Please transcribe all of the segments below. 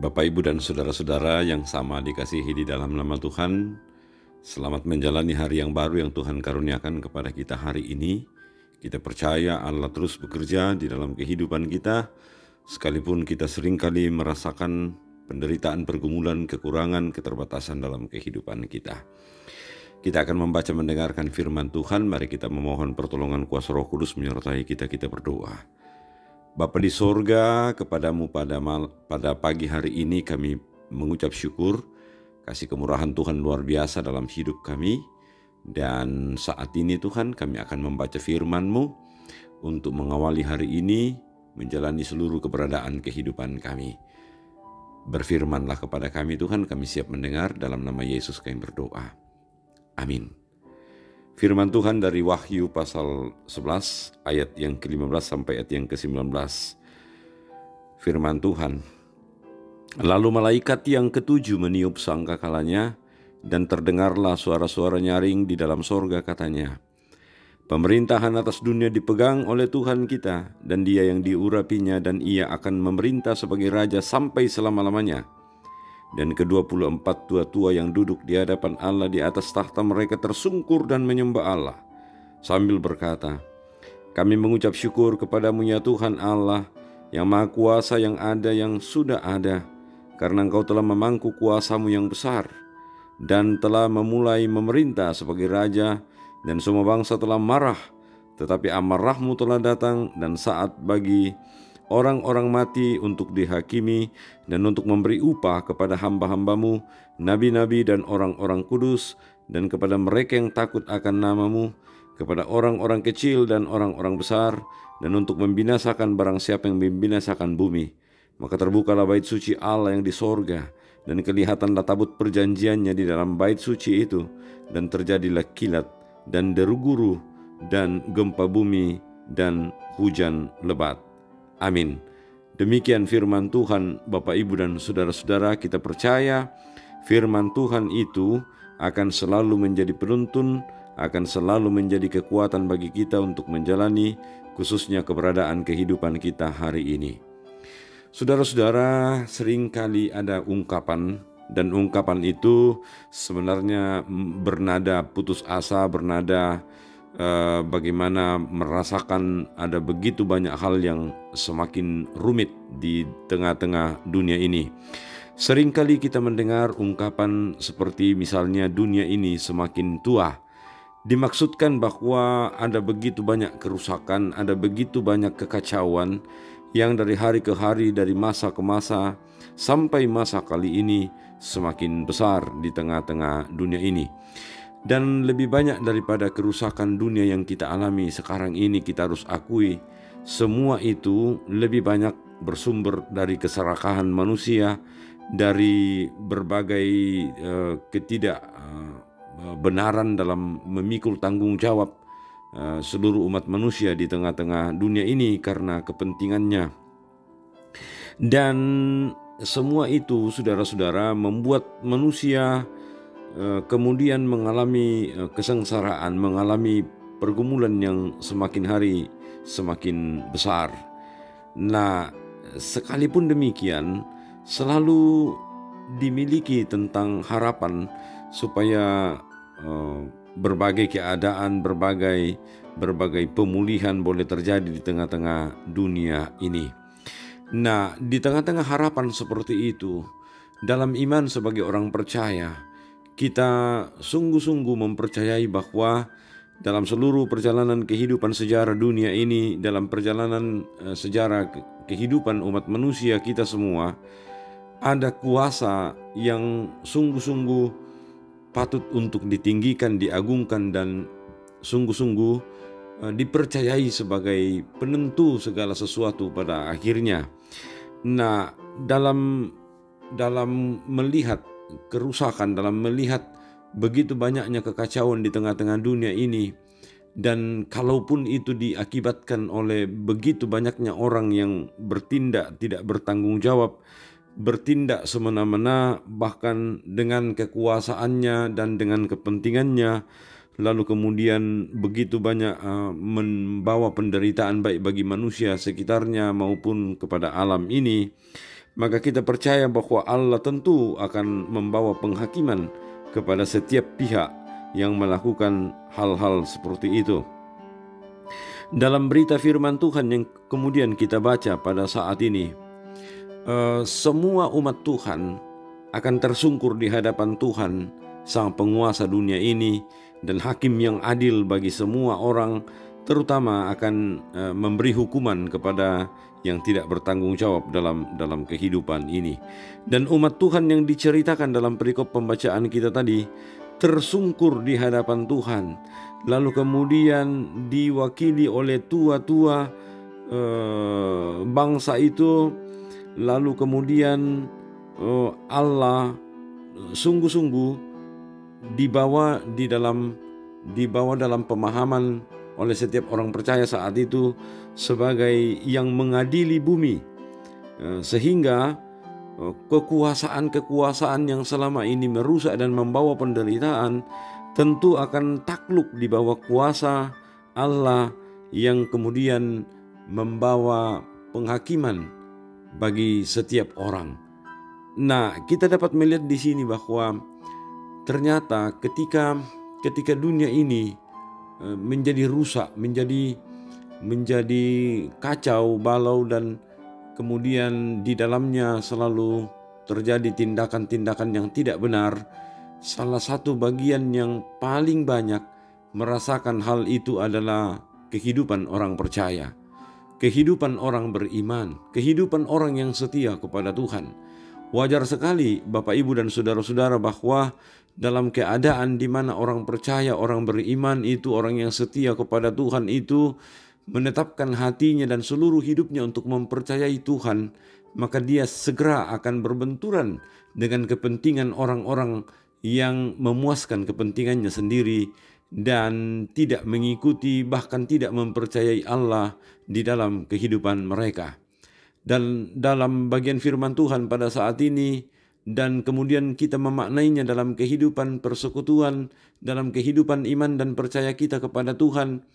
Bapak, Ibu, dan saudara-saudara yang sama dikasihi di dalam nama Tuhan, selamat menjalani hari yang baru yang Tuhan karuniakan kepada kita hari ini. Kita percaya Allah terus bekerja di dalam kehidupan kita, sekalipun kita seringkali merasakan penderitaan, pergumulan, kekurangan, keterbatasan dalam kehidupan kita. Kita akan membaca mendengarkan firman Tuhan. Mari kita memohon pertolongan kuasa Roh Kudus menyertai kita berdoa. Bapa di sorga, kepadamu pada pagi hari ini kami mengucap syukur, kasih kemurahan Tuhan luar biasa dalam hidup kami. Dan saat ini Tuhan, kami akan membaca firman-Mu untuk mengawali hari ini, menjalani seluruh keberadaan kehidupan kami. Berfirmanlah kepada kami Tuhan, kami siap mendengar, dalam nama Yesus kami berdoa. Amin. Firman Tuhan dari Wahyu pasal 11 ayat yang ke-15 sampai ayat yang ke-19. Firman Tuhan. Lalu malaikat yang ketujuh meniup sangkakalanya, dan terdengarlah suara-suara nyaring di dalam sorga, katanya, pemerintahan atas dunia dipegang oleh Tuhan kita, dan Dia yang diurapinya, dan Ia akan memerintah sebagai Raja sampai selama-lamanya. Dan ke-24 tua-tua yang duduk di hadapan Allah di atas tahta mereka tersungkur dan menyembah Allah, sambil berkata, kami mengucap syukur kepadamu ya Tuhan Allah, yang Maha Kuasa, yang ada, yang sudah ada, karena Engkau telah memangku kuasamu yang besar, dan telah memulai memerintah sebagai Raja, dan semua bangsa telah marah, tetapi amarahmu telah datang, dan saat bagi orang-orang mati untuk dihakimi, dan untuk memberi upah kepada hamba-hambamu, nabi-nabi dan orang-orang kudus, dan kepada mereka yang takut akan namamu, kepada orang-orang kecil dan orang-orang besar, dan untuk membinasakan barang siapa yang membinasakan bumi. Maka terbukalah bait suci Allah yang di sorga, dan kelihatanlah tabut perjanjiannya di dalam bait suci itu, dan terjadilah kilat, dan deru guru, dan gempa bumi, dan hujan lebat. Amin. Demikian firman Tuhan. Bapak, Ibu, dan saudara-saudara, kita percaya firman Tuhan itu akan selalu menjadi penuntun, akan selalu menjadi kekuatan bagi kita untuk menjalani khususnya keberadaan kehidupan kita hari ini. Saudara-saudara, seringkali ada ungkapan, dan ungkapan itu sebenarnya bernada putus asa, bernada bagaimana merasakan ada begitu banyak hal yang semakin rumit di tengah-tengah dunia ini. Seringkali kita mendengar ungkapan seperti misalnya dunia ini semakin tua. Dimaksudkan bahwa ada begitu banyak kerusakan, ada begitu banyak kekacauan yang dari hari ke hari, dari masa ke masa, sampai masa kali ini semakin besar di tengah-tengah dunia ini. Dan lebih banyak daripada kerusakan dunia yang kita alami sekarang ini, kita harus akui, semua itu lebih banyak bersumber dari keserakahan manusia, dari berbagai ketidakbenaran dalam memikul tanggung jawab seluruh umat manusia di tengah-tengah dunia ini karena kepentingannya. Dan semua itu, saudara-saudara, membuat manusia kemudian mengalami kesengsaraan, mengalami pergumulan yang semakin hari semakin besar. Nah, sekalipun demikian, selalu dimiliki tentang harapan supaya berbagai keadaan, berbagai pemulihan boleh terjadi di tengah-tengah dunia ini. Nah, di tengah-tengah harapan seperti itu, dalam iman sebagai orang percaya, kita sungguh-sungguh mempercayai bahwa dalam seluruh perjalanan kehidupan sejarah dunia ini, dalam perjalanan sejarah kehidupan umat manusia kita semua, ada kuasa yang sungguh-sungguh patut untuk ditinggikan, diagungkan, dan sungguh-sungguh dipercayai sebagai penentu segala sesuatu pada akhirnya. Nah, dalam melihat kerusakan, dalam melihat begitu banyaknya kekacauan di tengah-tengah dunia ini, dan kalaupun itu diakibatkan oleh begitu banyaknya orang yang bertindak tidak bertanggung jawab, bertindak semena-mena, bahkan dengan kekuasaannya dan dengan kepentingannya, lalu kemudian begitu banyak membawa penderitaan baik bagi manusia sekitarnya maupun kepada alam ini, maka kita percaya bahwa Allah tentu akan membawa penghakiman kepada setiap pihak yang melakukan hal-hal seperti itu. Dalam berita firman Tuhan yang kemudian kita baca pada saat ini, semua umat Tuhan akan tersungkur di hadapan Tuhan, Sang Penguasa dunia ini, dan Hakim yang adil bagi semua orang, terutama akan memberi hukuman kepada yang tidak bertanggung jawab dalam kehidupan ini. Dan umat Tuhan yang diceritakan dalam perikop pembacaan kita tadi tersungkur di hadapan Tuhan, lalu kemudian diwakili oleh tua-tua bangsa itu, lalu kemudian Allah sungguh-sungguh dibawa dalam pemahaman oleh setiap orang percaya saat itu sebagai yang mengadili bumi, sehingga kekuasaan yang selama ini merusak dan membawa penderitaan tentu akan takluk di bawah kuasa Allah yang kemudian membawa penghakiman bagi setiap orang. Nah, kita dapat melihat di sini bahwa ternyata ketika dunia ini menjadi rusak, menjadi kacau balau, dan kemudian di dalamnya selalu terjadi tindakan-tindakan yang tidak benar, salah satu bagian yang paling banyak merasakan hal itu adalah kehidupan orang percaya, kehidupan orang beriman, kehidupan orang yang setia kepada Tuhan. Wajar sekali Bapak Ibu dan saudara-saudara bahwa dalam keadaan di mana orang percaya, orang beriman itu, orang yang setia kepada Tuhan itu menetapkan hatinya dan seluruh hidupnya untuk mempercayai Tuhan, maka dia segera akan berbenturan dengan kepentingan orang-orang yang memuaskan kepentingannya sendiri dan tidak mengikuti, bahkan tidak mempercayai Allah di dalam kehidupan mereka. Dan dalam bagian firman Tuhan pada saat ini, dan kemudian kita memaknainya dalam kehidupan persekutuan, dalam kehidupan iman dan percaya kita kepada Tuhan,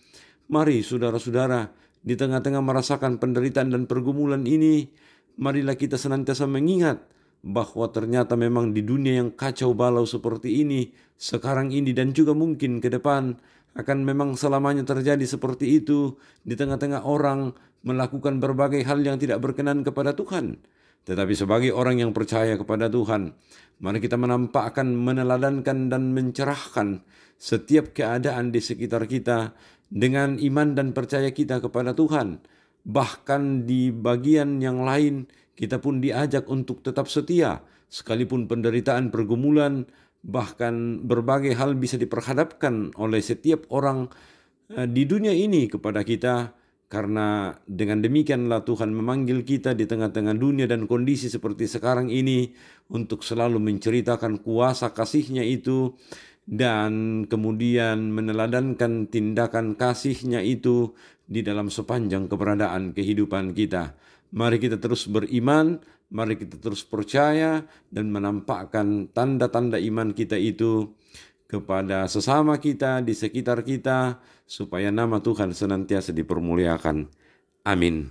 mari saudara-saudara, di tengah-tengah merasakan penderitaan dan pergumulan ini, marilah kita senantiasa mengingat bahwa ternyata memang di dunia yang kacau balau seperti ini, sekarang ini dan juga mungkin ke depan akan memang selamanya terjadi seperti itu, di tengah-tengah orang melakukan berbagai hal yang tidak berkenan kepada Tuhan. Tetapi sebagai orang yang percaya kepada Tuhan, mari kita menampakkan, meneladankan dan mencerahkan setiap keadaan di sekitar kita dengan iman dan percaya kita kepada Tuhan. Bahkan di bagian yang lain kita pun diajak untuk tetap setia, sekalipun penderitaan, pergumulan, bahkan berbagai hal bisa diperhadapkan oleh setiap orang di dunia ini kepada kita, karena dengan demikianlah Tuhan memanggil kita di tengah-tengah dunia dan kondisi seperti sekarang ini untuk selalu menceritakan kuasa kasih-Nya itu dan kemudian meneladankan tindakan kasih-Nya itu di dalam sepanjang keberadaan kehidupan kita. Mari kita terus beriman, mari kita terus percaya dan menampakkan tanda-tanda iman kita itu kepada sesama kita, di sekitar kita, supaya nama Tuhan senantiasa dipermuliakan. Amin.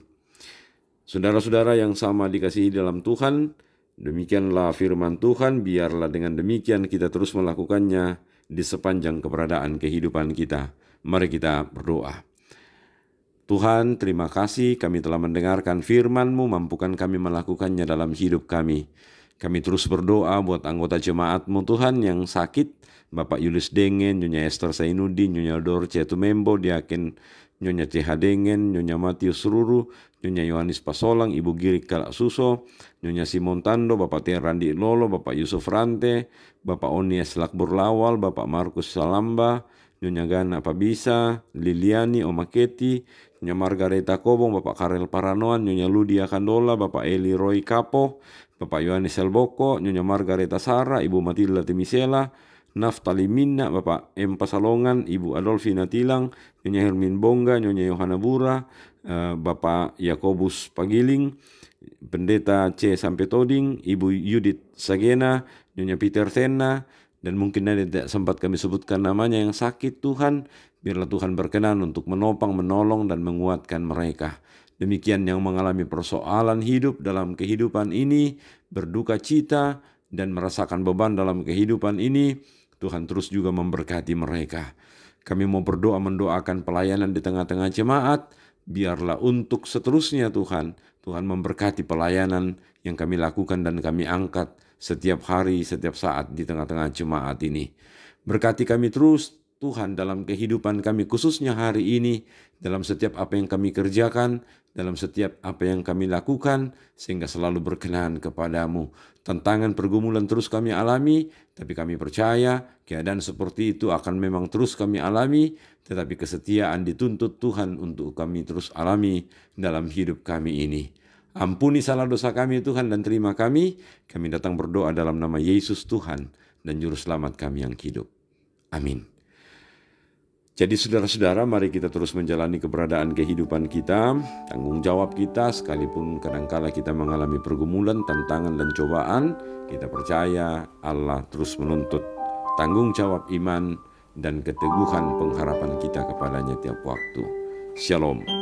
Saudara-saudara yang sama dikasihi dalam Tuhan, demikianlah firman Tuhan, biarlah dengan demikian kita terus melakukannya di sepanjang keberadaan kehidupan kita. Mari kita berdoa. Tuhan, terima kasih kami telah mendengarkan firman-Mu, mampukan kami melakukannya dalam hidup kami. Kami terus berdoa buat anggota jemaat-Mu Tuhan yang sakit, Bapak Yulis Dengan, Nyonya Esther Sainudin, Nyonya Dorce Tumembo, Diaken Nyonya CH Dengan, Nyonya Matius Ruru, Nyonya Yohanes Pasolang, Ibu Girik Kalak Suso, Nyonya Simon Tando, Bapak Tian Randi Lolo, Bapak Yusuf Rante, Bapak Onies Lakbur Lawal, Bapak Markus Salamba, Nyonya Gana Pabisa, Liliani Omaketi, Nyonya Margareta Kobong, Bapak Karel Paranoan, Nyonya Ludia Kandola, Bapak Eli Roy Kapo, Bapak Yohanes Selboko, Nyonya Margareta Sara, Ibu Matilda Timisela, Naftali Minna, Bapak M. Pasalongan, Ibu Adolfina Tilang, Nyonya Hermin Bongga, Nyonya Yohana Bura, Bapak Yakobus Pagiling, Pendeta C. Sampetoding, Ibu Yudit Sagena, Nyonya Peter Sena, dan mungkin ada tidak sempat kami sebutkan namanya yang sakit. Tuhan, biarlah Tuhan berkenan untuk menopang, menolong, dan menguatkan mereka. Demikian yang mengalami persoalan hidup dalam kehidupan ini, berduka cita, dan merasakan beban dalam kehidupan ini, Tuhan terus juga memberkati mereka. Kami mau berdoa mendoakan pelayanan di tengah-tengah jemaat, biarlah untuk seterusnya Tuhan memberkati pelayanan yang kami lakukan dan kami angkat setiap hari, setiap saat di tengah-tengah jemaat ini. Berkati kami terus Tuhan dalam kehidupan kami khususnya hari ini, dalam setiap apa yang kami kerjakan, dalam setiap apa yang kami lakukan, sehingga selalu berkenan kepadamu. Tantangan pergumulan terus kami alami, tapi kami percaya keadaan seperti itu akan memang terus kami alami, tetapi kesetiaan dituntut Tuhan untuk kami terus alami dalam hidup kami ini. Ampuni salah dosa kami Tuhan dan terima kami datang berdoa dalam nama Yesus Tuhan dan Juru Selamat kami yang hidup. Amin. Jadi saudara-saudara, mari kita terus menjalani keberadaan kehidupan kita, tanggung jawab kita, sekalipun kadangkala kita mengalami pergumulan, tantangan, dan cobaan, kita percaya Allah terus menuntut tanggung jawab iman dan keteguhan pengharapan kita kepadanya tiap waktu. Shalom.